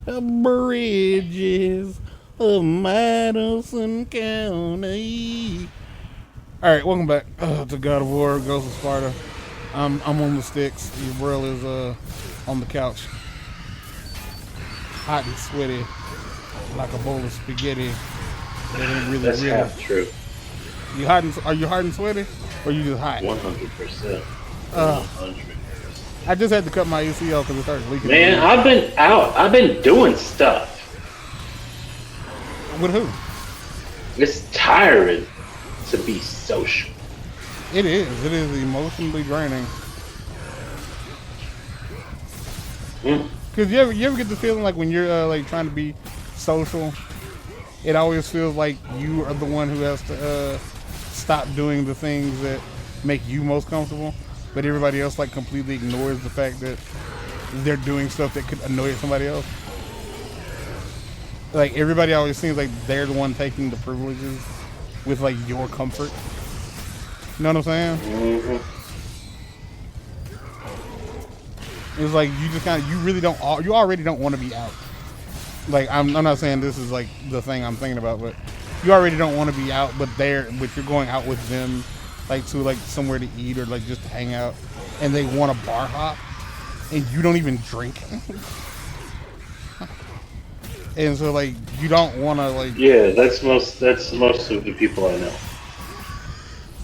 Bridges of Madison County. All right, welcome back to God of War, Ghost of Sparta. I'm on the sticks. Your bro is on the couch, hot and sweaty, like a bowl of spaghetti. That ain't really That's real. half true. You hot and, are you hot and sweaty, or you just hot? 100%. 100%. I just had to cut my ACL because it started leaking. Man, I've been out. I've been doing stuff. With who? It's tiring to be social. It is. It is emotionally draining. Cause you ever get the feeling like when you're like trying to be social, it always feels like you are the one who has to stop doing the things that make you most comfortable, but everybody else like completely ignores the fact that they're doing stuff that could annoy somebody else. Like everybody always seems like they're the one taking the privileges with like your comfort. You know what I'm saying? Mm-hmm. It's like you just kind of, you really don't, you already don't want to be out. Like I'm not saying this is like the thing I'm thinking about, but you already don't want to be out, but you're going out with them, like to like somewhere to eat or like just to hang out, and they want a bar hop, and you don't even drink. And so like you don't want to like. Yeah, that's most of the people I know.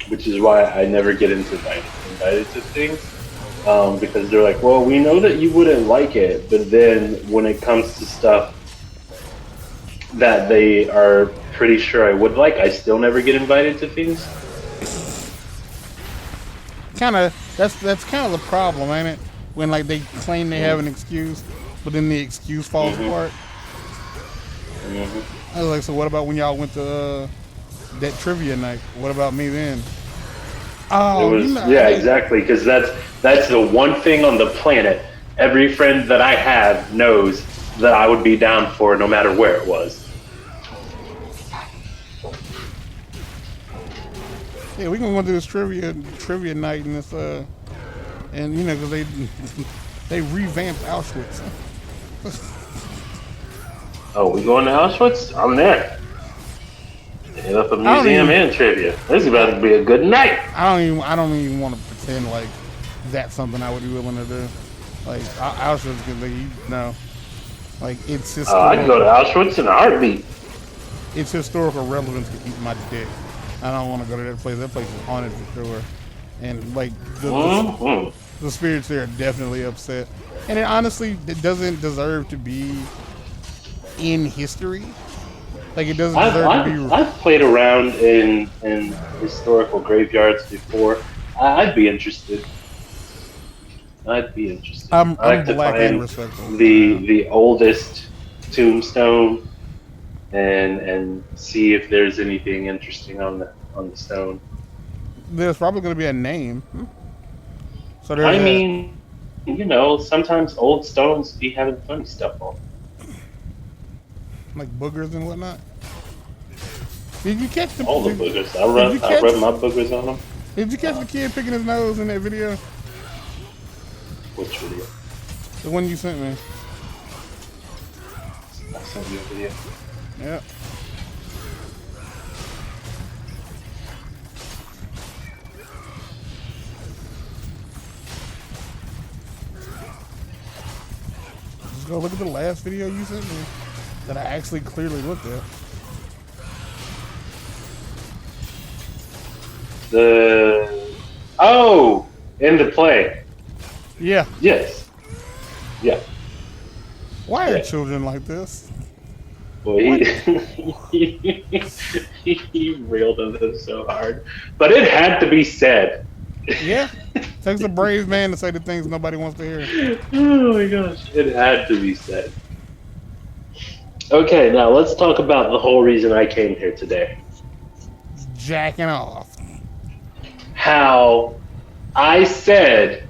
Which is why I never get invited to things. Because they're like, well, we know that you wouldn't like it, but then when it comes to stuff that they are pretty sure I would like, I still never get invited to things. That's kind of the problem, ain't it? When like they claim they have an excuse, but then the excuse falls apart. I was like, so what about when y'all went to that trivia night? What about me then? Oh, it was, yeah, exactly. Because that's the one thing on the planet every friend that I have knows that I would be down for, no matter where it was. Yeah, we can go to this trivia night and this and you know because they revamped Auschwitz. Oh, we going to Auschwitz? I'm there. Hit up a museum and trivia. This is about to be a good night. I don't even want to pretend like that's something I would be willing to do. Like Auschwitz, like it's just. I can go to Auschwitz in a heartbeat. Its historical relevance could eat my dick. I don't want to go to that place. That place is haunted for sure, and like the spirits there are definitely upset. And it honestly, it doesn't deserve to be in history. Like it doesn't deserve to be. I've played around in historical graveyards before. I'd be interested. I'm like black to and respectful. The oldest tombstone and see if there's anything interesting on the stone. There's probably going to be a name. So I mean, you know, sometimes old stones be having funny stuff on them. Like boogers and whatnot. Did you catch the all the boogers? I rub my boogers on them. Did you catch the kid picking his nose in that video? Which video? The one you sent me. I sent you a video. Yeah. Just go look at the last video you sent me that I actually clearly looked at. In the play. Yeah. Yes. Yeah. Why are children like this? Well, he railed on them so hard, but it had to be said. Yeah. Takes a brave man to say the things nobody wants to hear. Oh my gosh, it had to be said. Okay, now let's talk about the whole reason I came here today. Jacking off. How I said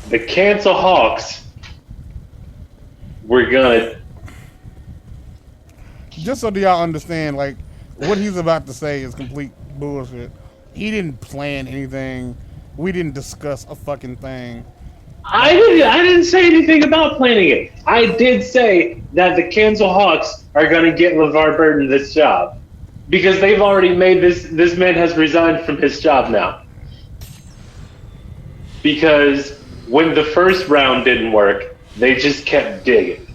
the Cancel Hawks were gonna. Just so y'all understand, like, what he's about to say is complete bullshit. He didn't plan anything. We didn't discuss a fucking thing. I didn't say anything about planning it. I did say that the Kansas Hawks are going to get LeVar Burton this job because they've already made this. This man has resigned from his job now because when the first round didn't work, they just kept digging.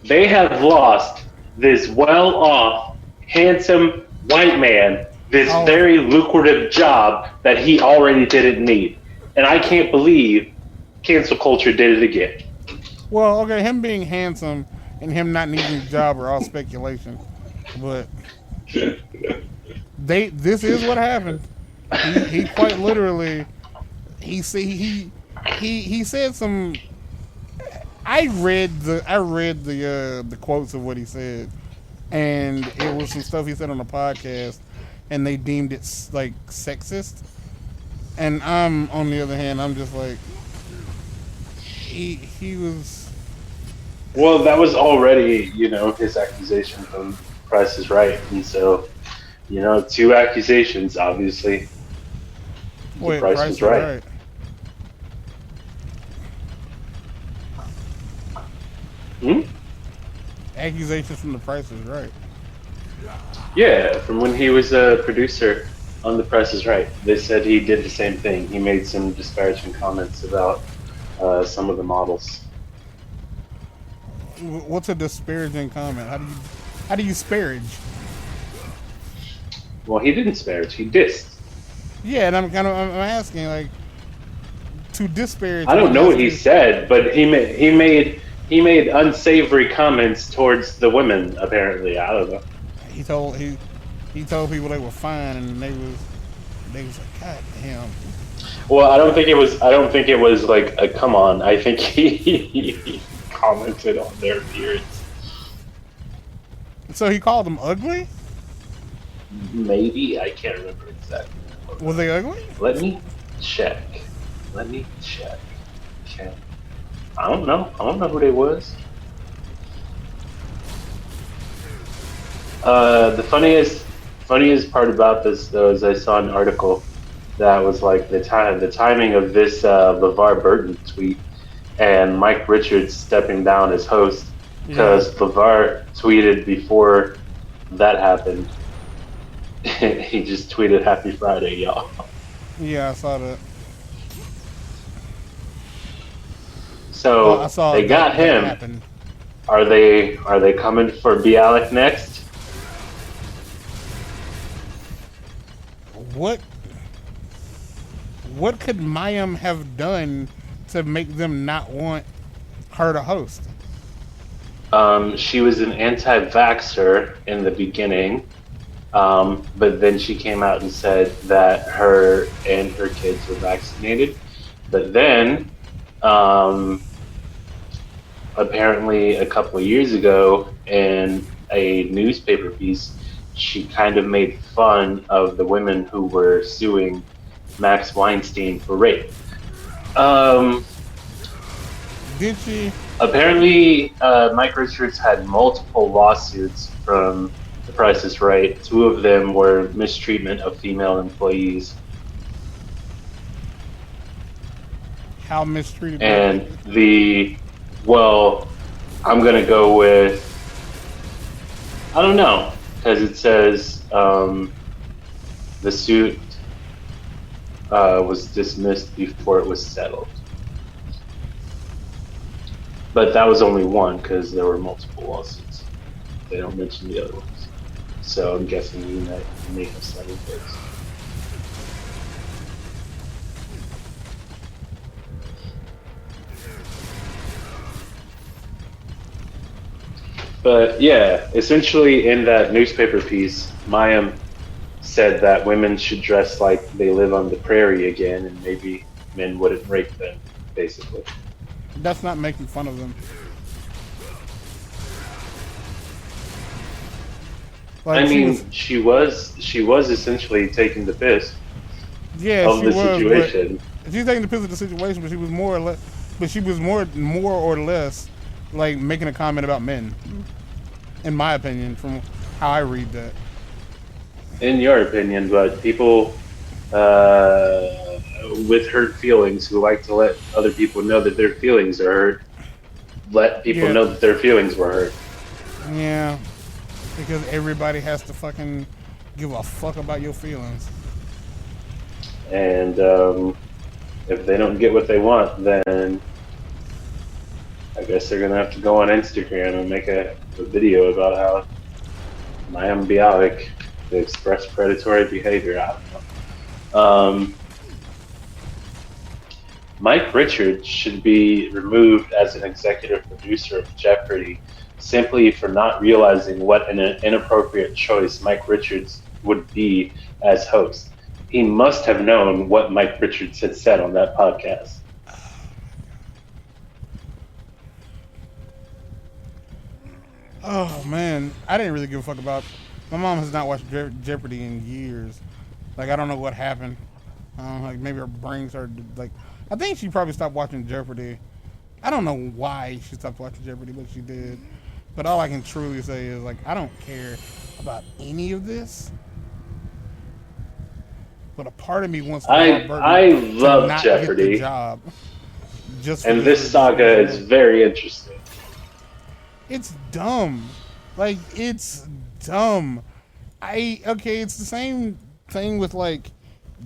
They have lost this well-off, handsome white man this very lucrative job that he already didn't need, and I can't believe cancel culture did it again. Well, okay, him being handsome and him not needing a job are all speculation, but this is what happened. He quite literally he said some. I read the quotes of what he said, and it was some stuff he said on the podcast, and they deemed it like sexist. And I'm on the other hand, I'm just like. He was. Well, that was already, his accusation from Price is Right, and so, two accusations, obviously. Wait, Price is right. Accusations from The Price is Right. Yeah, from when he was a producer on The Price is Right. They said he did the same thing. He made some disparaging comments about some of the models. What's a disparaging comment? How do you disparage? Well, he didn't disparage. He dissed. Yeah, and I'm asking like to disparage. I don't know what he said, but he made unsavory comments towards the women. Apparently, I don't know. He told people they were fine, and they was like, God damn. Well, I don't think it was like a come on. I think he commented on their appearance. So he called them ugly? Maybe, I can't remember exactly. Were they ugly? Let me check. Okay. I don't know who they was. The funniest part about this though is I saw an article that was like the timing of this LeVar Burton tweet and Mike Richards stepping down as host because LeVar tweeted before that happened. He just tweeted Happy Friday, y'all. Yeah, I saw that. So they got him. Are they coming for Bialik next? What could Mayim have done to make them not want her to host? She was an anti-vaxxer in the beginning, but then she came out and said that her and her kids were vaccinated. But then, apparently a couple of years ago, in a newspaper piece, she kind of made fun of the women who were suing Max Weinstein for rape. Did she? Apparently, Mike Richards had multiple lawsuits from The Price is Right. 2 of them were mistreatment of female employees. How mistreated? And I'm going to go with, I don't know, because it says the suit was dismissed before it was settled. But that was only one because there were multiple lawsuits. They don't mention the other ones. So I'm guessing you may have settled those. But yeah, essentially in that newspaper piece, Mayim said that women should dress like they live on the prairie again and maybe men wouldn't rape them, basically. That's not making fun of them. Like, I mean, she was essentially taking the piss. Yeah, of the situation. She's taking the piss of the situation, but she was more or less like making a comment about men. In my opinion, from how I read that. In your opinion, but people, with hurt feelings who like to let other people know that their feelings are hurt. Let people know that their feelings were hurt. Yeah, because everybody has to fucking give a fuck about your feelings. And if they don't get what they want, then I guess they're gonna have to go on Instagram and make a video about how they express predatory behavior. I don't know. Mike Richards should be removed as an executive producer of Jeopardy simply for not realizing what an inappropriate choice Mike Richards would be as host. He must have known what Mike Richards had said on that podcast. Oh man, I didn't really give a fuck about. My mom has not watched Jeopardy in years. Like I don't know what happened. Like maybe her brain started like. I think she probably stopped watching Jeopardy. I don't know why she stopped watching Jeopardy, but she did. But all I can truly say is like I don't care about any of this. But a part of me wants to I love not Jeopardy. Get the job. And this saga is very interesting. It's dumb. Like it's dumb. It's the same thing with like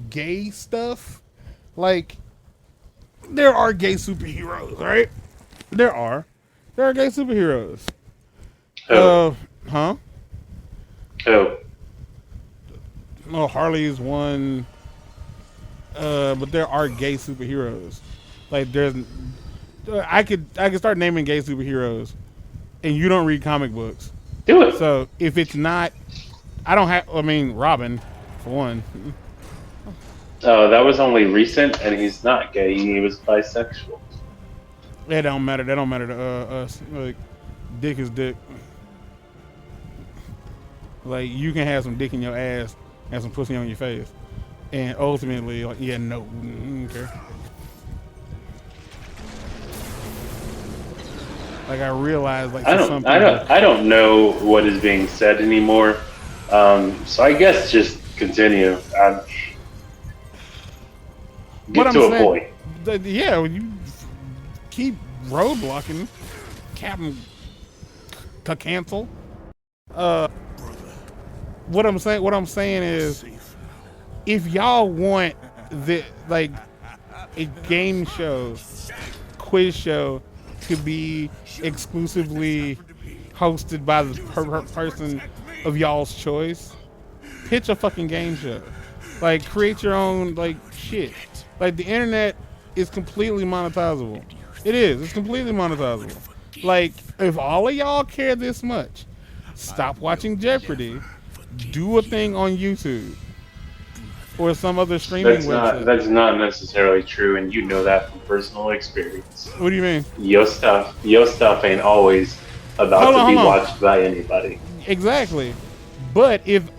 gay stuff. Like there are gay superheroes, right? There are gay superheroes. Who? Who? Well, Harley is one. But there are gay superheroes. Like I could start naming gay superheroes, and you don't read comic books. Do it. So if it's not, Robin, for one. Oh, that was only recent, and he's not gay. He was bisexual. That don't matter. That don't matter to us. Like, dick is dick. Like, you can have some dick in your ass and some pussy on your face, and ultimately, like, yeah, no, I don't care. Like, I realize, like, I don't know what is being said anymore. So I guess just continue. Get to a point. Yeah, when you keep roadblocking, Captain to cancel. What I'm saying is, if y'all want a game show, quiz show to be exclusively hosted by the person of y'all's choice, pitch a fucking game show. Like, create your own, like, shit. Like, the internet is completely monetizable. It is. It's completely monetizable. Like, if all of y'all care this much, stop watching Jeopardy. Do a thing on YouTube. Or some other streaming website. That's not necessarily true, and you know that from personal experience. What do you mean? Your stuff ain't always about to be watched by anybody. Exactly. But if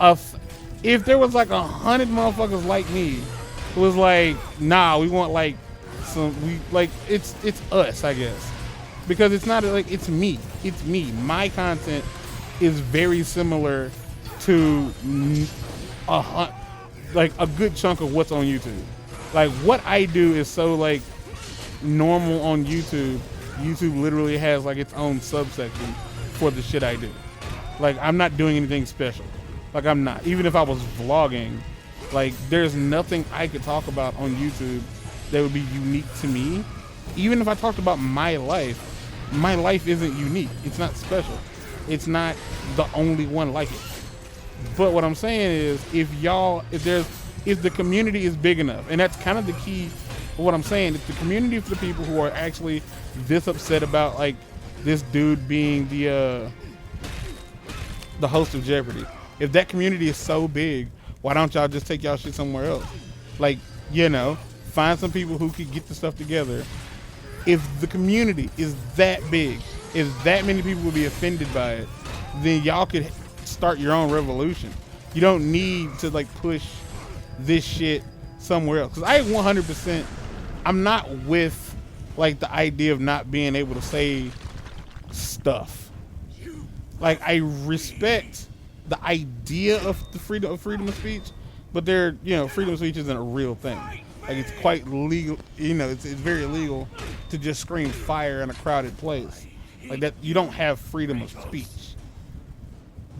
there was like 100 motherfuckers like me who was like, nah, we want like it's us, I guess. Because it's not like it's me. It's me. My content is very similar to a good chunk of what's on YouTube. Like what I do is so like normal on YouTube. YouTube literally has like its own subsection for the shit I do. Like I'm not doing anything special. Like I'm not. Even if I was vlogging, like there's nothing I could talk about on YouTube that would be unique to me. Even if I talked about my life isn't unique. It's not special. It's not the only one like it. But what I'm saying is, if the community is big enough, and that's kind of the key of what I'm saying, if the community for the people who are actually this upset about like this dude being the host of Jeopardy, if that community is so big, why don't y'all just take y'all shit somewhere else? Like, find some people who could get the stuff together. If the community is that big, if that many people will be offended by it, then y'all could start your own revolution. You don't need to like push this shit somewhere else. Because I'm not with like the idea of not being able to say stuff. Like I respect the idea of the freedom of speech, but freedom of speech isn't a real thing. Like it's quite legal, you know, it's very illegal to just scream fire in a crowded place. Like that, you don't have freedom of speech.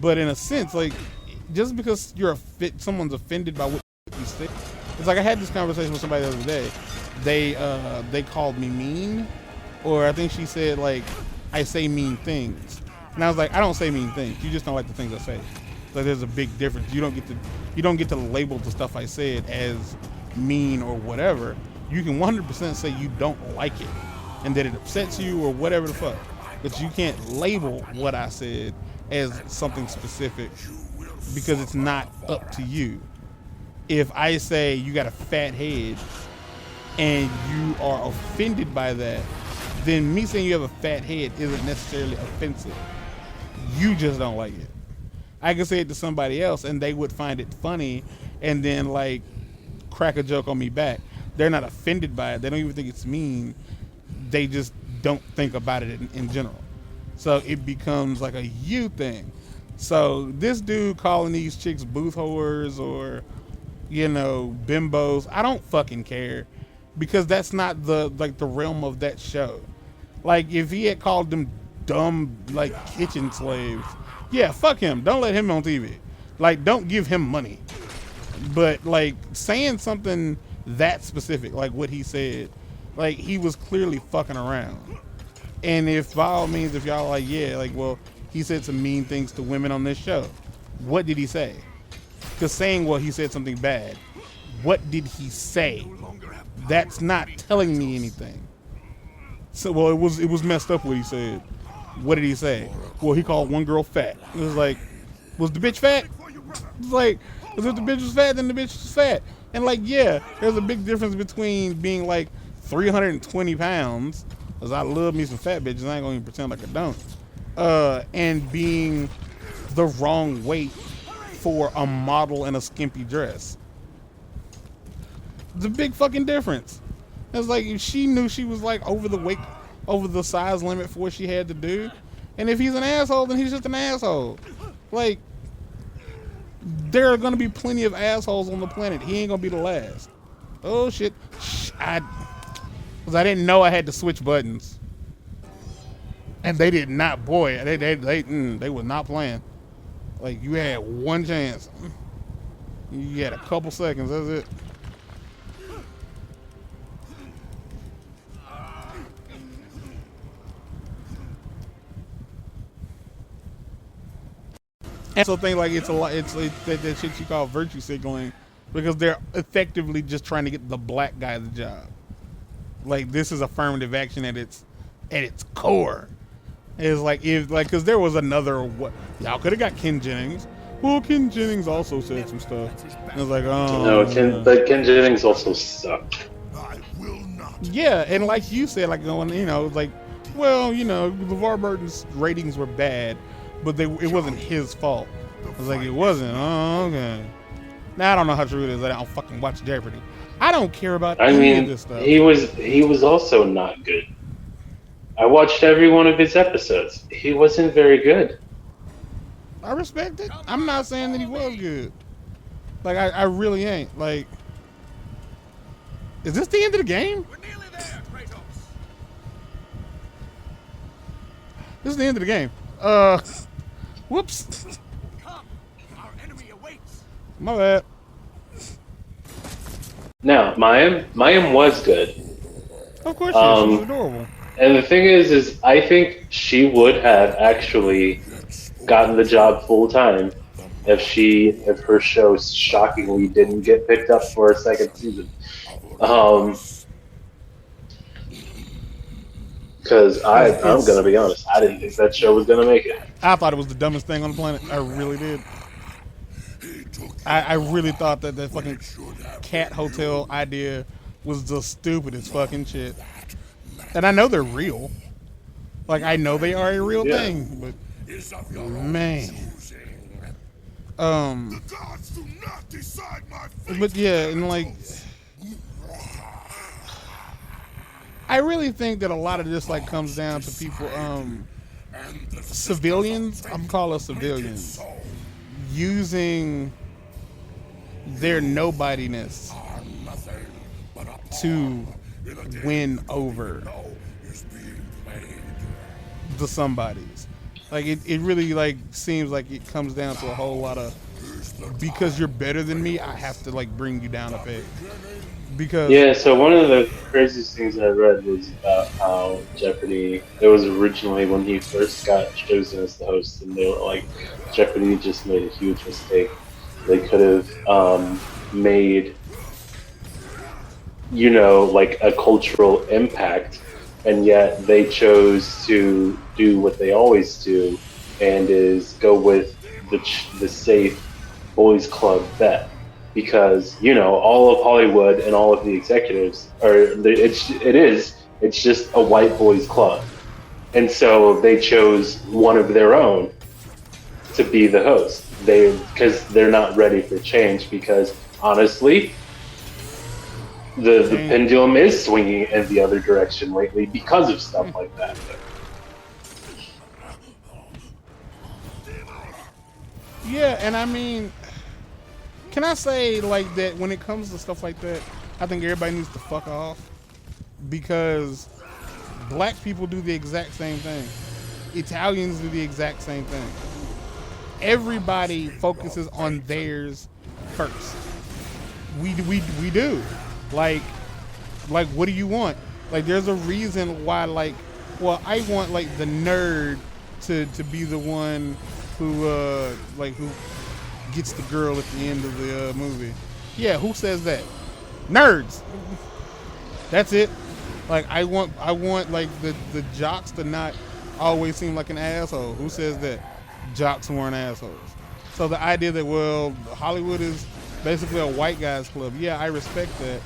But in a sense, like just because someone's offended by what you say, it's like I had this conversation with somebody the other day. They called me mean, or I think she said like I say mean things, and I was like I don't say mean things. You just don't like the things I say. So there's a big difference. You don't get to label the stuff I said as mean or whatever. You can 100% say you don't like it and that it upsets you or whatever the fuck, but you can't label what I said as something specific because it's not up to you. If I say you got a fat head and you are offended by that, then me saying you have a fat head isn't necessarily offensive. You just don't like it. I can say it to somebody else and they would find it funny and then like crack a joke on me back. They're not offended by it. They don't even think it's mean. They just don't think about it in general. So it becomes like a you thing. So this dude calling these chicks booth whores or, you know, bimbos, I don't fucking care because that's not the realm of that show. Like if he had called them dumb like kitchen slaves, yeah, fuck him. Don't let him on TV. Like don't give him money. But like saying something that specific, like what he said, like he was clearly fucking around. And if by all means, if y'all like, yeah, like, well, he said some mean things to women on this show. What did he say? Because saying, well, he said something bad. What did he say? That's not telling me anything. So, well, it was messed up what he said. What did he say? Well, he called one girl fat. It was like, was the bitch fat? It's like, if the bitch was fat, then the bitch was fat. And like, yeah, there's a big difference between being like 320 pounds, because I love me some fat bitches, I ain't gonna even pretend like I don't, and being the wrong weight for a model in a skimpy dress. It's a big fucking difference. It's like if she knew she was like over the size limit for what she had to do, and if he's an asshole, then he's just an asshole. Like, there are gonna be plenty of assholes on the planet. He ain't gonna be the last. Oh shit! Because I didn't know I had to switch buttons, and they did not. Boy, they was not playing. Like you had one chance. You had a couple seconds. That's it. And so think like it's a lot. It's that shit you call virtue signaling, because they're effectively just trying to get the black guy the job. Like this is affirmative action at its core. It's like because there was another what y'all could have got Ken Jennings. Well, Ken Jennings also said some stuff. And it's like, oh no, Ken Jennings also sucked. Yeah, and like you said, like going, you know, like, well, you know, LeVar Burton's ratings were bad, but it wasn't his fault. I was like, it wasn't. Oh, okay. Now I don't know how true it is. I don't fucking watch Jeopardy. I don't care about any of this stuff. He was also not good. I watched every one of his episodes. He wasn't very good. I respect it. I'm not saying that he was good. Like I really ain't. Like, is this the end of the game? We're nearly there, Kratos. This is the end of the game. Whoops. Come, our enemy awaits. My bad. Now, Mayim was good. Of course she is. She's adorable. And the thing is I think she would have actually gotten the job full time if her show shockingly didn't get picked up for a second season. Because I'm gonna be honest, I didn't think that show was gonna make it. I thought it was the dumbest thing on the planet. I really did. I really thought that fucking cat hotel idea was the stupidest fucking shit. And I know they're real. Like, I know they are a real thing, but man. But yeah, and like, I really think that a lot of this like comes down to people, civilians, I'm calling civilians, using their nobodiness to win over the somebodies. Like it really like seems like it comes down to a whole lot of, because you're better than me, I have to like bring you down a peg. Because Yeah, so one of the craziest things I read was about how Jeopardy, it was originally when he first got chosen as the host, and they were like, Jeopardy just made a huge mistake. They could have made, you know, like a cultural impact, and yet they chose to do what they always do, and is go with the safe boys club bet. Because, you know, all of Hollywood and all of the executives it's just a white boys club, and so they chose one of their own to be the host. Because they're not ready for change, because honestly the pendulum is swinging in the other direction lately because of stuff like that. yeah, and I mean, can I say like that when it comes to stuff like that, I think everybody needs to fuck off, because black people do the exact same thing. Italians do the exact same thing. Everybody focuses on theirs first. We do. Like what do you want? Like there's a reason why, like, well, I want like the nerd to be the one who who gets the girl at the end of the movie. Yeah, who says that? Nerds. That's it. Like I want like the jocks to not always seem like an asshole. Who says that? Jocks weren't assholes. So the idea that, well, Hollywood is basically a white guy's club. Yeah, I respect that,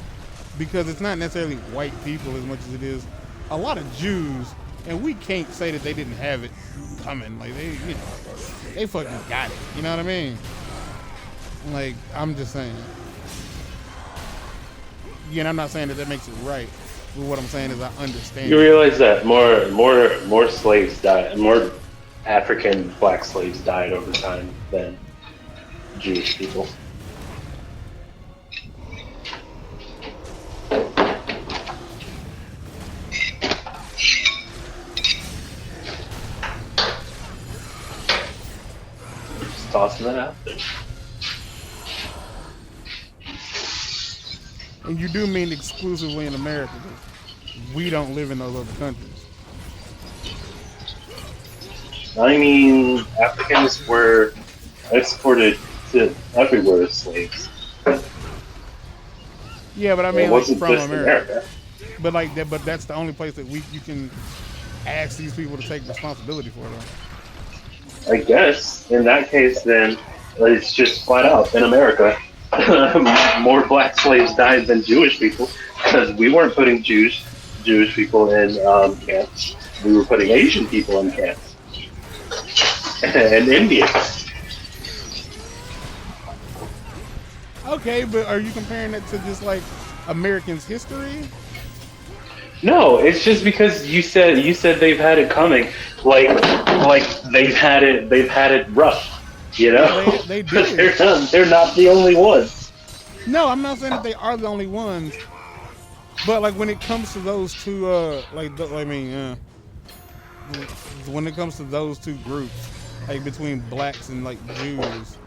because it's not necessarily white people as much as it is a lot of Jews, and we can't say that they didn't have it coming. Like they fucking got it. You know what I mean? Like, I'm just saying. Again, I'm not saying that makes it right, but what I'm saying is I understand. You realize that more slaves died, more African black slaves died over time than Jewish people. Just tossing that out there. And you do mean exclusively in America. We don't live in those other countries. I mean, Africans were exported to everywhere as slaves. Yeah, but I mean, it wasn't like, from just America. But like that, but that's the only place that you can ask these people to take responsibility for them. I guess in that case, then it's just flat out in America. More black slaves died than Jewish people, because we weren't putting Jewish people in camps. We were putting Asian people in camps and Indians. Okay, but are you comparing it to just like Americans' history? No, it's just because you said they've had it coming, like they've had it rough. You know, they do. They're not the only ones. No, I'm not saying that they are the only ones, but like when it comes to those two, when it comes to those two groups, like between blacks and like Jews,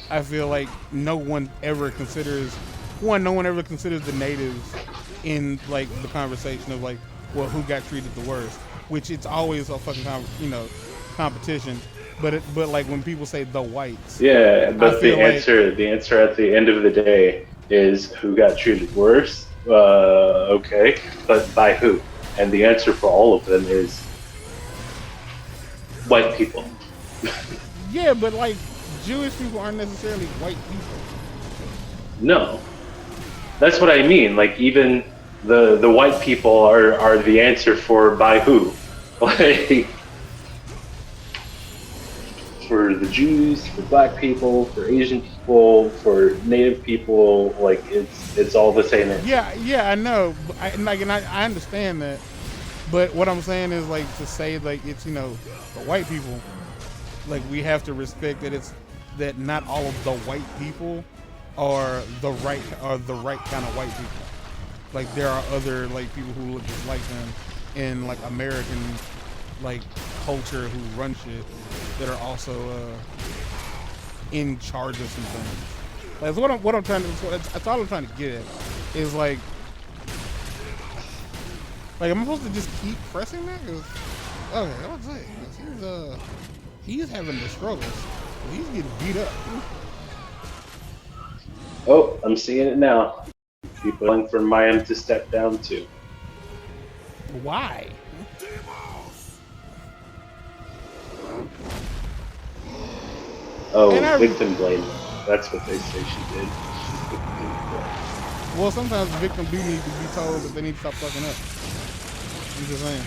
I feel like no one ever considers the natives in like the conversation of like, well, who got treated the worst, which it's always a fucking competition. But like when people say the whites, yeah, but the answer at the end of the day is who got treated worse. Okay, but by who? And the answer for all of them is white people. Yeah, but like Jewish people aren't necessarily white people. No, that's what I mean. Like even the white people are the answer for by who, like. For the Jews, for black people, for Asian people, for native people, like it's all the same answer. Yeah, I know. I understand that. But what I'm saying is like to say like it's the white people, like we have to respect that not all of the white people are the right kind of white people. like there are other like people who look just like them in like American like culture who run shit that are also in charge of some things. Like what I'm trying to that's all I'm trying to get at is like am I supposed to just keep pressing that? Okay, I would say he's having the struggles. He's getting beat up. Oh, I'm seeing it now. People calling for Mayim to step down too. Why? Oh, victim blame. That's what they say she did. Well, sometimes the victim do need to be told that they need to stop fucking up. I'm just saying.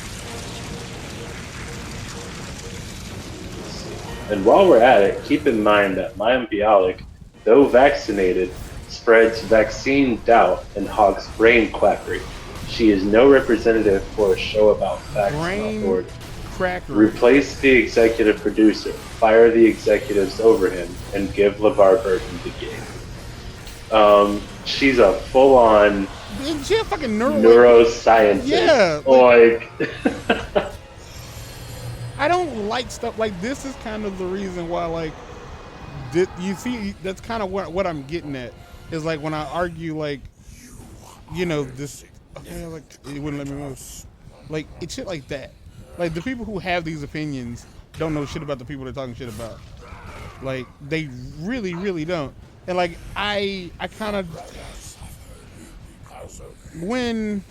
And while we're at it, keep in mind that Mayim Bialik, though vaccinated, spreads vaccine doubt and hogs brain quackery. She is no representative for a show about facts and authority. Replace the executive producer, fire the executives over him, and give LeVar Burton the gig. She's a full-on fucking neuroscientist. Yeah. Like I don't like stuff like this. Is kind of the reason why, like, you see, that's kind of what I'm getting at. Is like when I argue, like, you know, this, okay, like it wouldn't let me move, like it's shit like that. Like the people who have these opinions don't know shit about the people they're talking shit about. Like they really, really don't. And like I kind of when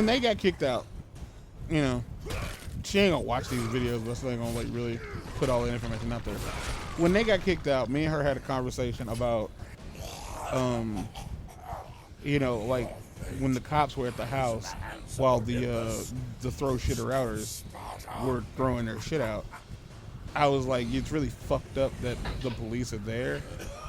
they got kicked out, you know, she ain't gonna watch these videos, but she ain't gonna like really put all the information out there. When they got kicked out, me and her had a conversation about, you know, like when the cops were at the house while the throw shitter outers were throwing their shit out. I was like, it's really fucked up that the police are there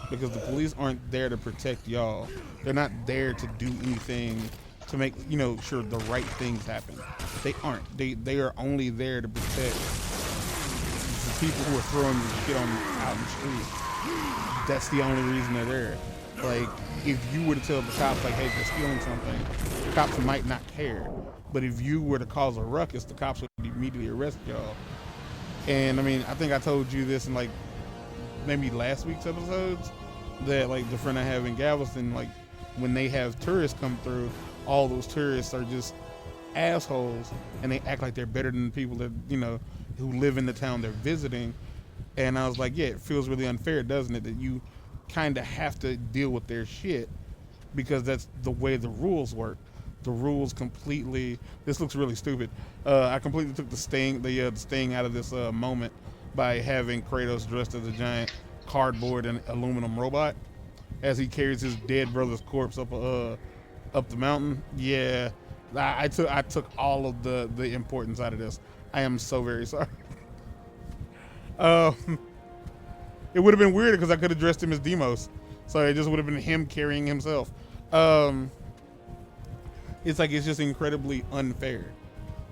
because the police aren't there to protect y'all. They're not there to do anything to make, you know, sure the right things happen. They aren't. They are only there to protect the people who are throwing shit out in the street. That's the only reason they're there. Like, if you were to tell the cops, like, hey, they're stealing something, the cops might not care. But if you were to cause a ruckus, the cops would immediately arrest y'all. And I mean, I think I told you this in like maybe last week's episodes, that like the friend I have in Galveston, like when they have tourists come through, all those tourists are just assholes and they act like they're better than the people that, you know, who live in the town they're visiting. And I was like, yeah, it feels really unfair, doesn't it, that you kind of have to deal with their shit because that's the way the rules work. The rules completely. This looks really stupid. I completely took the sting out of this moment by having Kratos dressed as a giant cardboard and aluminum robot as he carries his dead brother's corpse up the mountain. Yeah, I took all of the importance out of this. I am so very sorry. It would have been weird because I could have dressed him as Demos, so it just would have been him carrying himself. It's like it's just incredibly unfair,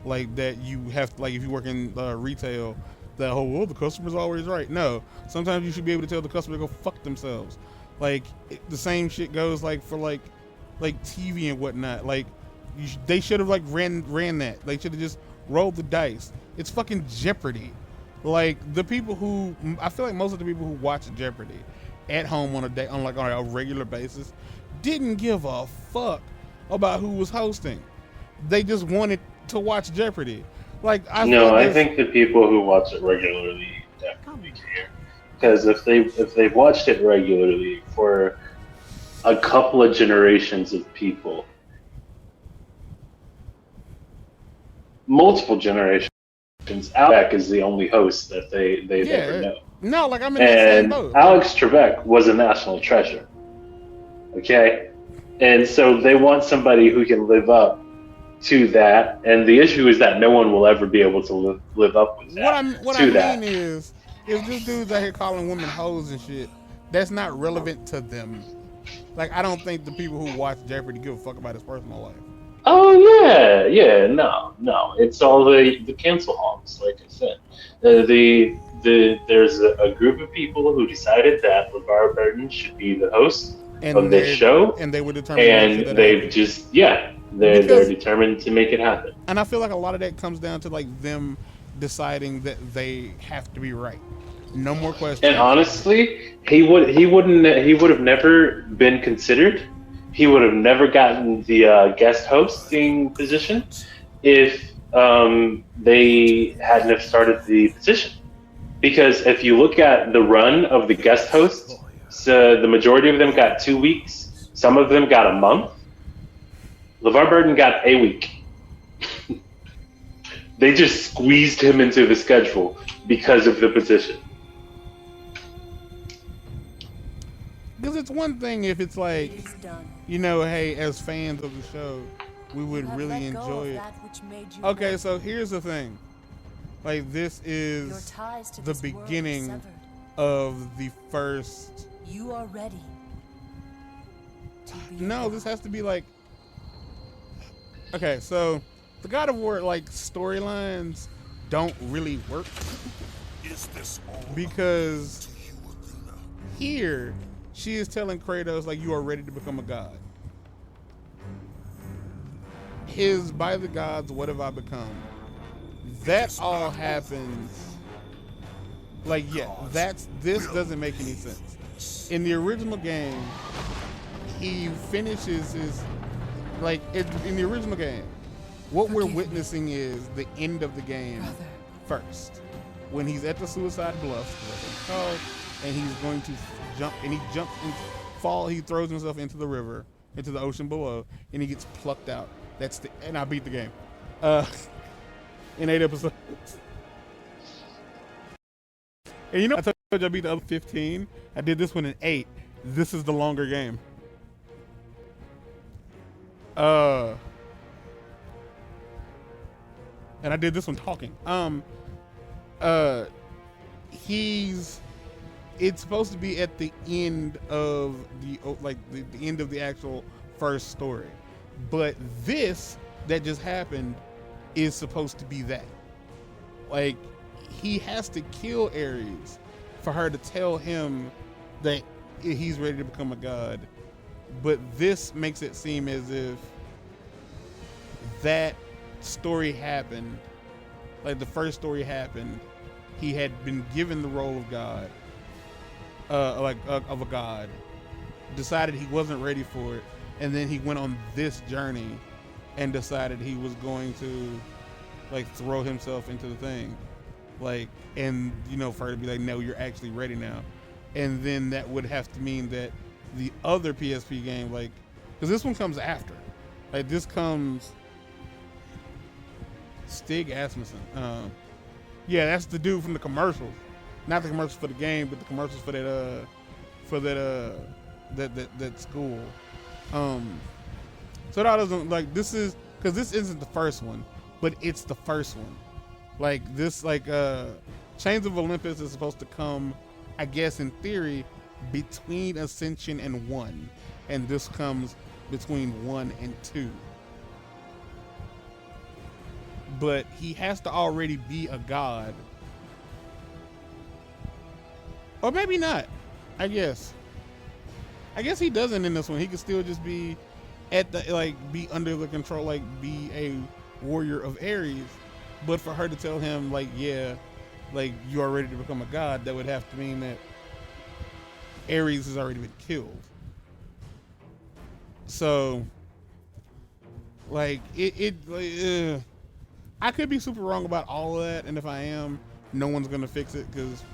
like that you have to, like if you work in retail, that whole well the customer's always right. No, sometimes you should be able to tell the customer to go fuck themselves. Like the same shit goes like for like TV and whatnot. Like they should have like ran that. They should have just rolled the dice. It's fucking Jeopardy. Like the people who I feel like most of the people who watch Jeopardy at home on a regular basis didn't give a fuck about who was hosting. They just wanted to watch Jeopardy. Like I think the people who watch it regularly definitely care, because if they've watched it regularly for a couple of generations of people, multiple generations, Alex is the only host that they've ever known. No, like I'm in the same boat. Alex Trebek was a national treasure. Okay? And so they want somebody who can live up to that. And the issue is that no one will ever be able to live up with that. What I mean is, if this dude's out here calling women hoes and shit, that's not relevant to them. Like, I don't think the people who watch Jeopardy give a fuck about his personal life. Oh, yeah, no. It's all the cancel hogs, like I said. There's a group of people who decided that LeVar Burton should be the host of this show, and they were determined to make sure and that they've happened. just they're determined to make it happen. And I feel like a lot of that comes down to like them deciding that they have to be right. No more questions. And honestly, he would have never been considered. He would have never gotten the guest hosting position if they hadn't have started the position. Because if you look at the run of the guest hosts, so the majority of them got 2 weeks. Some of them got a month. LeVar Burton got a week. They just squeezed him into the schedule because of the position. Because it's one thing if it's like, you know, hey, as fans of the show, we would really enjoy it. Okay, so here's the thing. Like, this is the beginning of the first... You are ready. No, this has to be like... Okay, so the God of War, like, storylines don't really work. Because here, she is telling Kratos, like, you are ready to become a god. His, by the gods, what have I become? That all happens. Like, yeah, this doesn't make any sense. In the original game, he finishes his, like, in the original game, what we're witnessing is the end of the game first. When he's at the Suicide Bluffs, and he's going to jump, and he jumps and he throws himself into the river, into the ocean below, and he gets plucked out. And I beat the game. In 8 episodes. And you know, I told you I beat the other 15. I did this one in 8. This is the longer game. And I did this one talking. It's supposed to be at the end of the end of the actual first story. But this that just happened is supposed to be that. Like, he has to kill Ares for her to tell him that he's ready to become a god. But this makes it seem as if that story happened, like the first story happened, he had been given the role of god, of a god, decided he wasn't ready for it, and then he went on this journey and decided he was going to, like, throw himself into the thing, like, and, you know, for her to be like, no, you're actually ready now. And then that would have to mean that the other PSP game, like, because this one comes after, like, this comes Stig Asmussen. Yeah, that's the dude from the commercials, not the commercials for the game, but the commercials for that school. So that doesn't, like, this is, because this isn't the first one, but it's the first one. Like, this, like, Chains of Olympus is supposed to come, I guess, in theory, between Ascension and 1. And this comes between 1 and 2. But he has to already be a god. Or maybe not, I guess. I guess he doesn't in this one. He could still just be at the, like, be under the control, like, be a warrior of Ares. But for her to tell him, like, yeah, like, you are ready to become a god, that would have to mean that Ares has already been killed. So, like, I could be super wrong about all of that, and if I am, no one's gonna fix it, because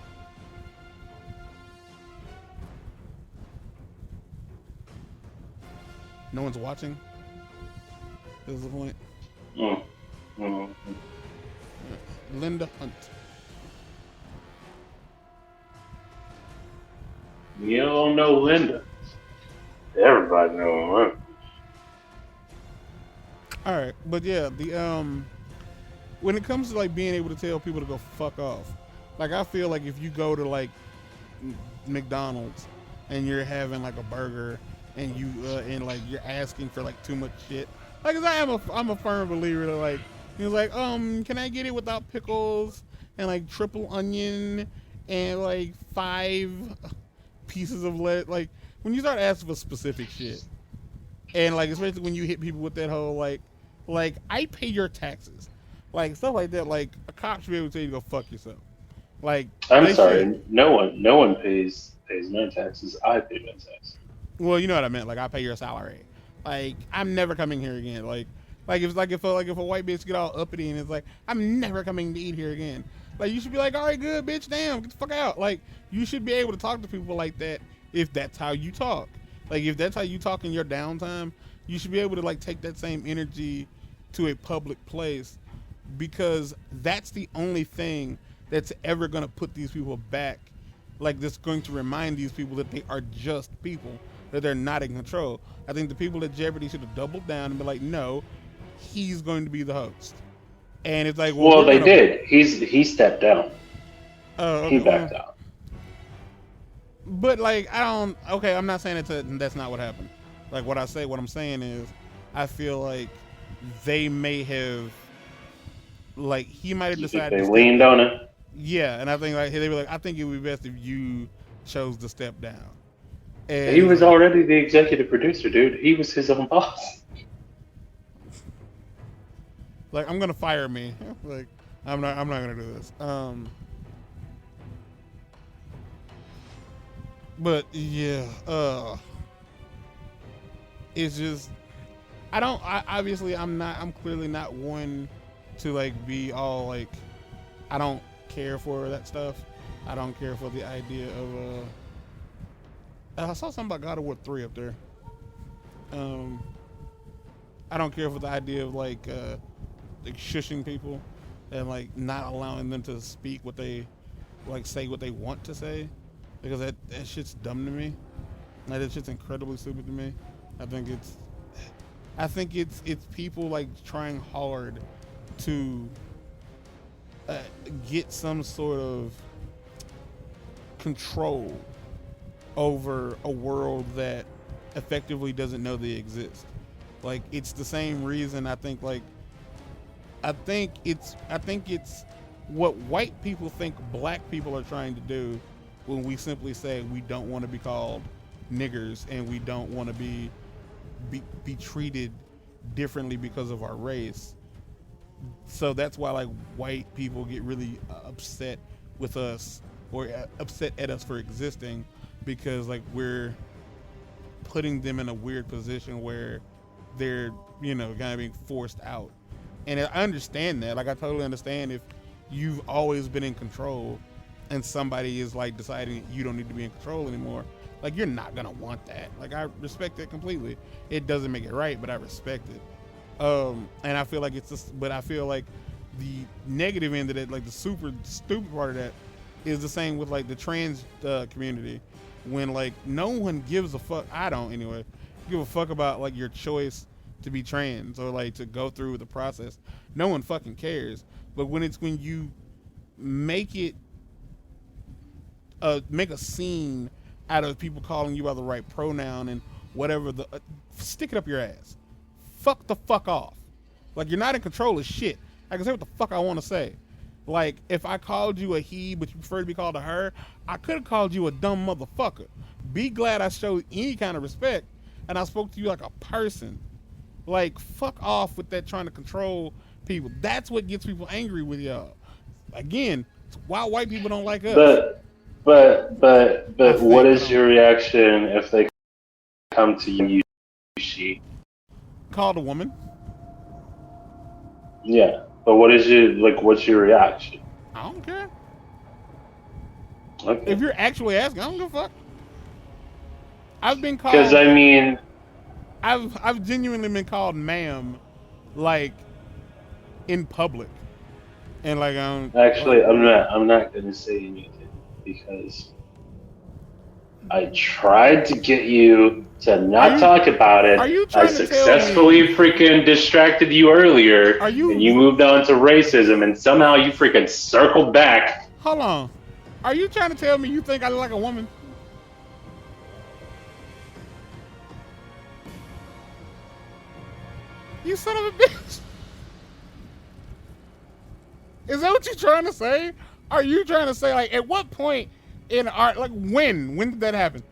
no one's watching. This is the point. Linda Hunt. You don't know Linda. Everybody knows Linda. All right, but yeah, the when it comes to, like, being able to tell people to go fuck off, like, I feel like if you go to, like, McDonald's and you're having, like, a burger and you and, like, you're asking for, like, too much shit, like, 'cause I'm a firm believer that, like, he was like, can I get it without pickles and, like, triple onion and, like, 5 pieces of lettuce, like, when you start asking for specific shit, and like especially when you hit people with that whole like I pay your taxes, like stuff like that. Like a cop should be able to tell you to go fuck yourself. Like I'm they sorry, should. no one pays my taxes. I pay my taxes. Well, you know what I meant. Like I pay your salary. Like I'm never coming here again. Like if a white bitch get all uppity and it's like I'm never coming to eat here again. Like you should be like, all right, good bitch, damn, get the fuck out. Like you should be able to talk to people like that if that's how you talk. Like if that's how you talk in your downtime, you should be able to like take that same energy to a public place, because that's the only thing that's ever gonna put these people back. Like that's going to remind these people that they are just people, that they're not in control. I think the people at Jeopardy should have doubled down and be like, no, he's going to be the host. And it's like, well they did. He stepped down. Okay, he backed out. But like, I'm not saying that's not what happened. Like what I'm saying is, I feel like they may have, like he might have decided. They leaned on it. Yeah, and I think like they were like, I think it would be best if you chose to step down. And he was already the executive producer, dude. He was his own boss. Like I'm gonna fire me. Like I'm not gonna do this. But yeah, it's just I'm clearly not one to like be all like, I don't care for that stuff. I don't care for the idea of I saw something about God of War 3 up there. I don't care for the idea of like shushing people and like not allowing them to speak what they like, say what they want to say, because that shit's dumb to me. Like that shit's incredibly stupid to me. I think it's people like trying hard to get some sort of control over a world that effectively doesn't know they exist. Like it's the same reason I think it's what white people think black people are trying to do when we simply say we don't want to be called niggers and we don't want to be treated differently because of our race. So that's why like white people get really upset with us, or upset at us for existing, because like we're putting them in a weird position where they're, kind of being forced out. And I understand that. Like I totally understand if you've always been in control and somebody is like deciding you don't need to be in control anymore. Like you're not gonna want that. Like I respect it completely. It doesn't make it right, but I respect it. And I feel like but I feel like the negative end of it, like the super stupid part of that, is the same with like the trans community. When like no one gives a fuck, I don't anyway, give a fuck about like your choice to be trans or like to go through the process. No one fucking cares. But when you make it make a scene out of people calling you by the right pronoun and whatever, stick it up your ass. Fuck the fuck off. Like you're not in control of shit. I can say what the fuck I want to say. Like if I called you a he but you prefer to be called a her, I could have called you a dumb motherfucker. Be glad I showed any kind of respect and I spoke to you like a person. Like fuck off with that trying to control people. That's what gets people angry with y'all. Again, it's why white people don't like us. But what is your reaction if they come to you, she? Called a woman. Yeah, but what's your reaction? I don't care. Okay. If you're actually asking, I don't give a fuck. I've been called. Because I mean, I've genuinely been called ma'am, like in public, and like I'm not gonna say anything because I tried to get you to not talk about it. Are you trying I to successfully freaking distracted you earlier, and you moved on to racism, and somehow you freaking circled back. Hold on. Are you trying to tell me you think I look like a woman? You son of a bitch. Is that what you're trying to say? Are you trying to say, like, at what point in art, like, when did that happen?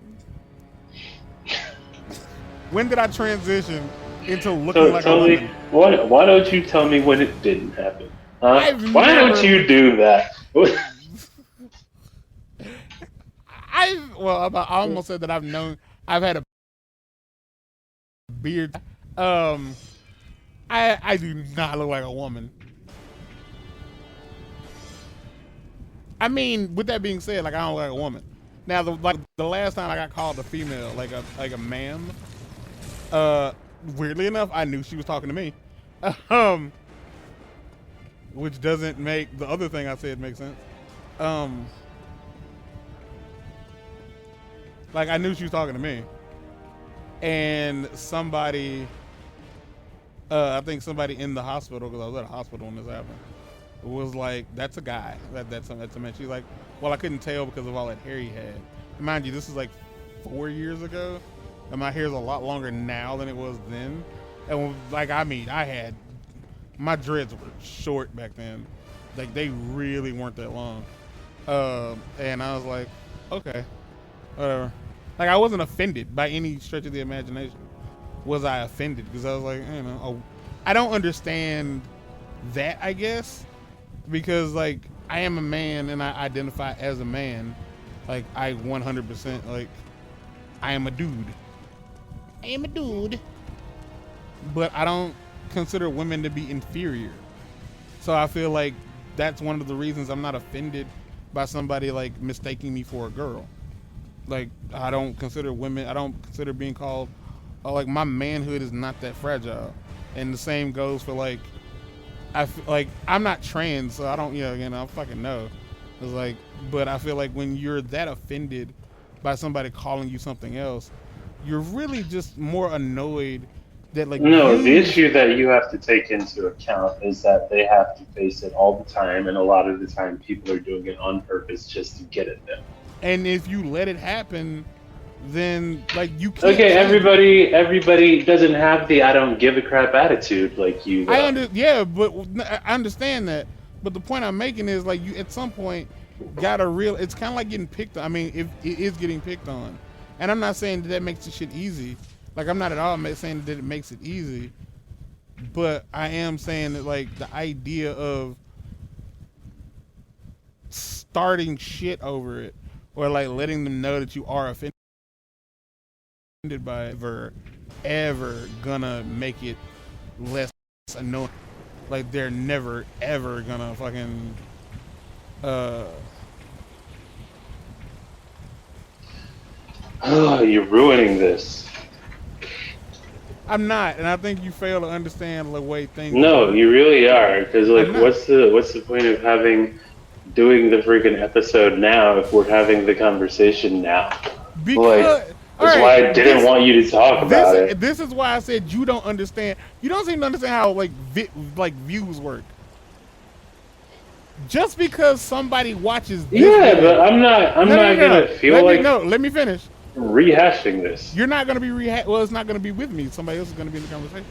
When did I transition into looking So like a tell me, woman? why don't you tell me when it didn't happen? Huh? I've Why never. don't you do that? I almost said that I've had a beard. I do not look like a woman. I mean, with that being said, like I don't look like a woman. Now, the last time I got called a female, like a ma'am, weirdly enough, I knew she was talking to me, which doesn't make the other thing I said make sense. Like I knew she was talking to me, and somebody, I think somebody in the hospital, because I was at a hospital when this happened, was like, "That's a guy. That's a man." She's like, "Well, I couldn't tell because of all that hair he had." And mind you, this is like 4 years ago, and my hair's a lot longer now than it was then. And like, I mean, my dreads were short back then, like they really weren't that long. And I was like, okay, whatever. Like I wasn't offended by any stretch of the imagination. Was I offended? Because I was like, you know, I don't understand that, I guess, because like I am a man and I identify as a man. Like I 100% like I am a dude. I am a dude. But I don't consider women to be inferior. So I feel like that's one of the reasons I'm not offended by somebody like mistaking me for a girl. Like I don't consider being called, like my manhood is not that fragile. And the same goes for like, I'm not trans, so I don't, I don't fucking know. It's like, but I feel like when you're that offended by somebody calling you something else, you're really just more annoyed that like. No, the issue that you have to take into account is that they have to face it all the time, and a lot of the time people are doing it on purpose just to get at them. And if you let it happen, then like you can't. Okay, everybody doesn't have the I don't give a crap attitude like you. But I understand that. But the point I'm making is like you at some point it's kind of like getting picked on. I mean, if it is getting picked on, and I'm not saying that makes the shit easy. Like I'm not at all saying that it makes it easy, but I am saying that like the idea of starting shit over it or like letting them know that you are offended by it ever gonna make it less annoying. Like they're never ever gonna fucking Oh, you're ruining this. I'm not, and I think you fail to understand the way things. No, work. you really are. Because like, what's the point of doing the freaking episode now if we're having the conversation now? Because that's why I didn't want you to talk about it. This is why I said you don't understand. You don't seem to understand how like views work. Just because somebody watches this video, but I'm not gonna feel like let me finish. Rehashing this. You're not gonna be well, it's not gonna be with me. Somebody else is gonna be in the conversation.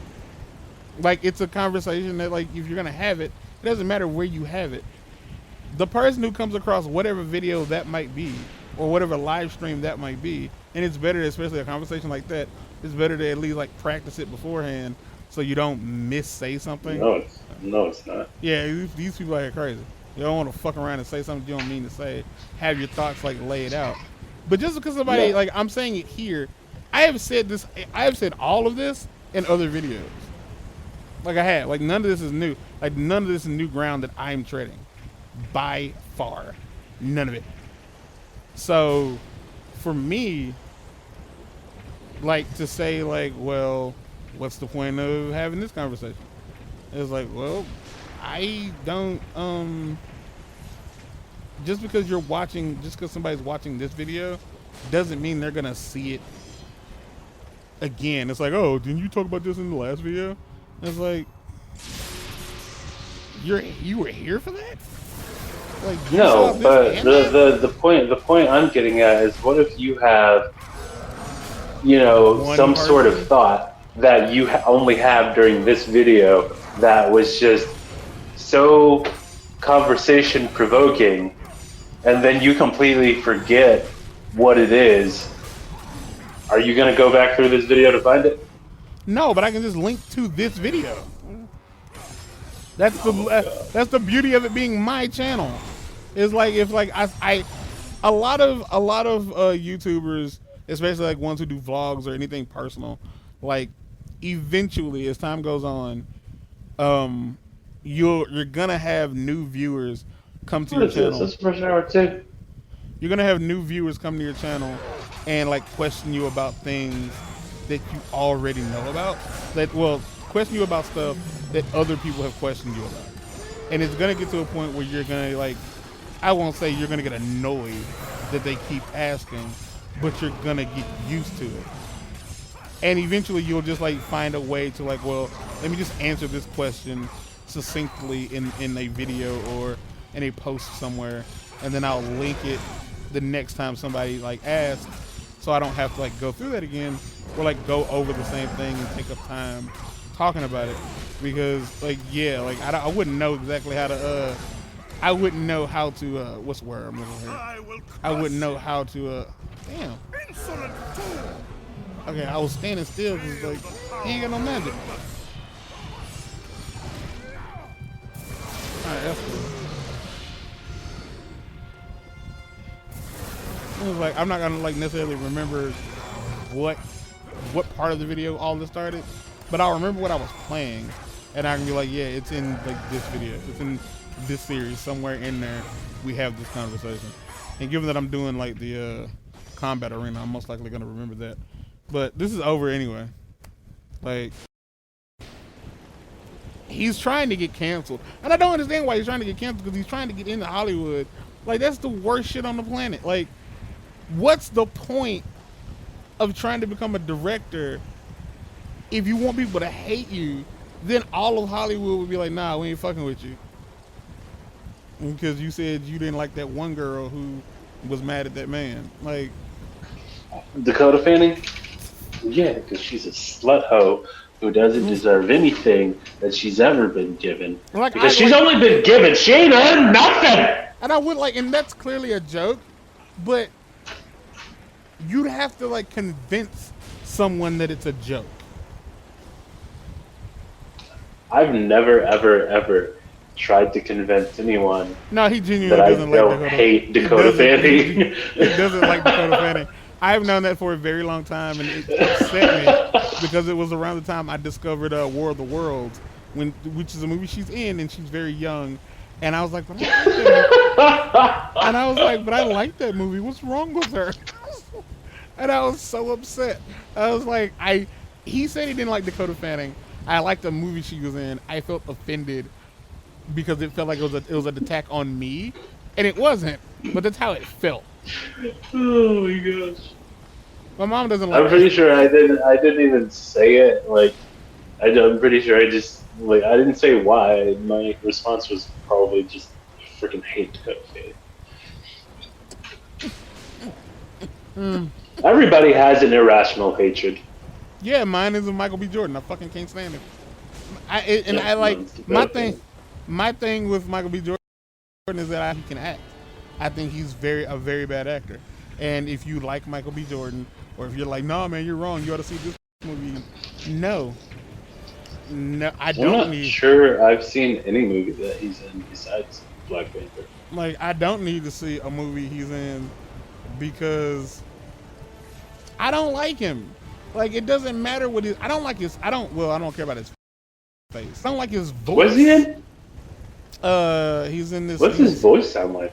Like it's a conversation that like if you're gonna have it, it doesn't matter where you have it. The person who comes across whatever video that might be or whatever live stream that might be, and it's better, especially a conversation like that, it's better to at least like practice it beforehand so you don't say something. No, it's not. Yeah, these people are crazy. You don't want to fuck around and say something you don't mean to say. Have your thoughts like laid out. But just because somebody like I'm saying it here, I have said all of this in other videos. Like I have. Like none of this is new. Like none of this is new ground that I'm treading. By far. None of it. So for me, like to say like, well, what's the point of having this conversation? It's like, well, I don't just because somebody's watching this video doesn't mean they're gonna see it again. It's like, oh, didn't you talk about this in the last video? And it's like, you were here for that? Like, no, but the point I'm getting at is, what if you have, some sort of thought that you only have during this video that was just so conversation provoking, and then you completely forget what it is. Are you gonna go back through this video to find it? No, but I can just link to this video. That's the beauty of it being my channel. It's like if like a lot of YouTubers, especially like ones who do vlogs or anything personal, like eventually as time goes on, you're gonna have new viewers come to your channel. This is first hour too. You're gonna have new viewers come to your channel and like question you about things that you already know about. Question you about stuff that other people have questioned you about. And it's gonna get to a point where you're gonna like, I won't say you're gonna get annoyed that they keep asking, but you're gonna get used to it. And eventually you'll just like find a way to like, well, let me just answer this question succinctly in a video or in a post somewhere, and then I'll link it the next time somebody like asks, so I don't have to like go through that again or like go over the same thing and take up time talking about it. Because like, yeah, like I wouldn't know exactly how to I wouldn't know how to what's the word I'm looking for? I wouldn't know how to damn. Insolent fool! Okay, I was standing still because like he ain't got no magic. Alright, that's cool. It was like I'm not gonna like necessarily remember what part of the video all this started, but I'll remember what I was playing, and I can be like, yeah, it's in like this video, it's in this series, somewhere in there we have this conversation. And given that I'm doing like the combat arena, I'm most likely gonna remember that. But this is over anyway. Like, he's trying to get canceled, and I don't understand why he's trying to get canceled, because he's trying to get into Hollywood. Like, that's the worst shit on the planet. Like, what's the point of trying to become a director if you want people to hate you? Then all of Hollywood would be like, nah, we ain't fucking with you, because you said you didn't like that one girl who was mad at that man. Like, Dakota Fanning? Yeah, because she's a slut hoe who doesn't deserve anything that she's ever been given. Like, because she's only been given, she ain't earned nothing! And I would like, and that's clearly a joke, but you'd have to like convince someone that it's a joke. I've never, ever, ever tried to convince anyone No, he genuinely that doesn't I like don't Dakota. hate Dakota Fanning. He doesn't like Dakota Fanning. I've known that for a very long time, and it upset me because it was around the time I discovered War of the Worlds, which is a movie she's in, and she's very young. And I was like, but I like that movie. And I was like, but I like that movie. What's wrong with her? And I was so upset. I was like, he said he didn't like Dakota Fanning. I liked the movie she was in. I felt offended because it felt like it was an attack on me, and it wasn't. But that's how it felt. Oh my gosh. My mom doesn't like I'm pretty sure I didn't even say it. Like, I'm pretty sure I just, like, I didn't say why. My response was probably just freaking hate Dakota Fanning. Everybody has an irrational hatred. Yeah, mine is a Michael B. Jordan. I fucking can't stand him. I like my thing with Michael B. Jordan is that he can act. I think he's a very bad actor. And if you like Michael B. Jordan, or if you're like, no, man, you're wrong, you ought to see this movie. No, I don't I'm not sure I've seen any movie that he's in besides Black Panther. Like, I don't need to see a movie he's in because I don't like him. Like, it doesn't matter what I don't care about his face. I don't like his voice. What's he in? He's in this. What's his voice sound like?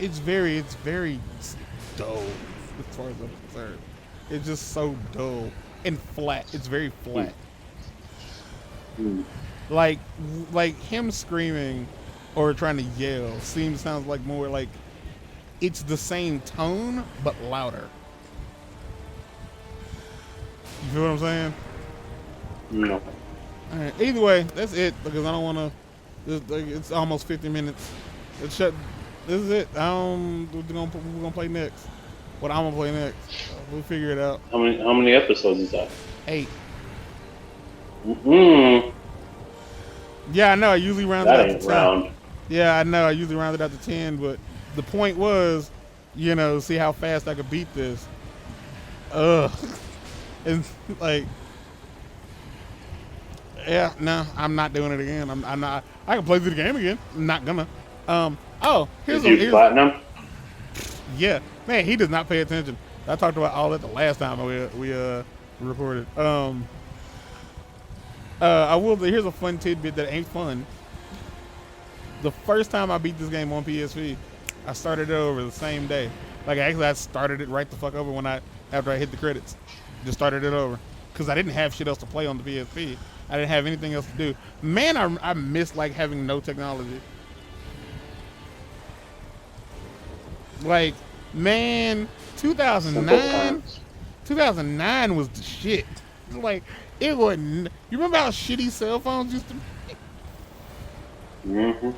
It's very dull as far as I'm concerned. It's just so dull and flat. It's very flat. Like him screaming or trying to yell sounds like more like it's the same tone but louder. You feel what I'm saying? No. All right. Either way, that's it because I don't want to. It's almost 50 minutes. This is it. We're gonna play next. What I'm gonna play next? We'll figure it out. How many episodes is that? 8. Mm-hmm. Yeah, I know. I usually round it That out to ain't 10. round. Yeah, I know. I usually round it out to 10, but the point was, see how fast I could beat this. ugh. It's like, yeah, no, I'm not doing it again. I'm not. I can play through the game again. I'm not gonna. Oh, here's Did you platinum? yeah, man, he does not pay attention. I talked about all that the last time we recorded. I will. Here's a fun tidbit that ain't fun. The first time I beat this game on PSP, I started it over the same day. Like actually, I started it right the fuck over after I hit the credits. Just started it over because I didn't have shit else to play on the PSP. I didn't have anything else to do. Man, I miss like having no technology. Like, man, 2009 was the shit. Like, it wasn't. You remember how shitty cell phones used to be? Mm-hmm.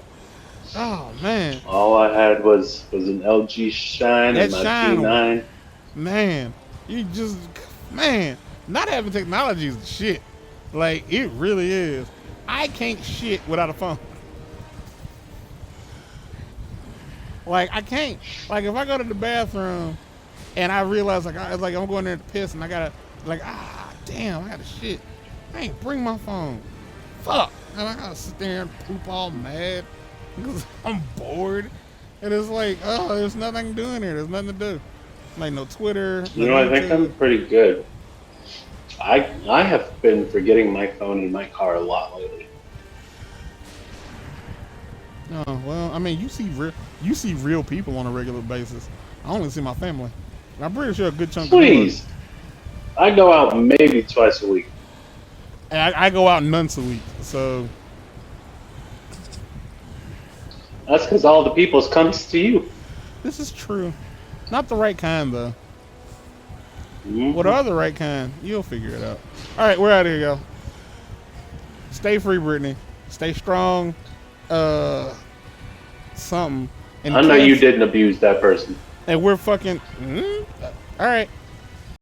Oh man. All I had was an LG Shine and my G9. Man, not having technology is the shit. Like, it really is. I can't shit without a phone. Like, I can't. Like, if I go to the bathroom and I realize, like, I'm going there to piss and I gotta, like, damn, I gotta shit. I ain't bring my phone. Fuck. And I gotta sit there and poop all mad because I'm bored. And it's like, oh, there's nothing I can do in here. There's nothing to do. Like, no Twitter. You know, I think I'm pretty good. I have been forgetting my phone in my car a lot lately. Oh, well, I mean, you see real people on a regular basis. I only see my family. I'm pretty sure a good chunk Please. I go out maybe twice a week. And I go out once a week, so. That's because all the people's comes to you. This is true. Not the right kind, though. Mm-hmm. What are the right kind? You'll figure it out. All right, we're out of here, y'all. Stay free, Brittany. Stay strong. Something. And I know you didn't abuse that person. And we're fucking. All right.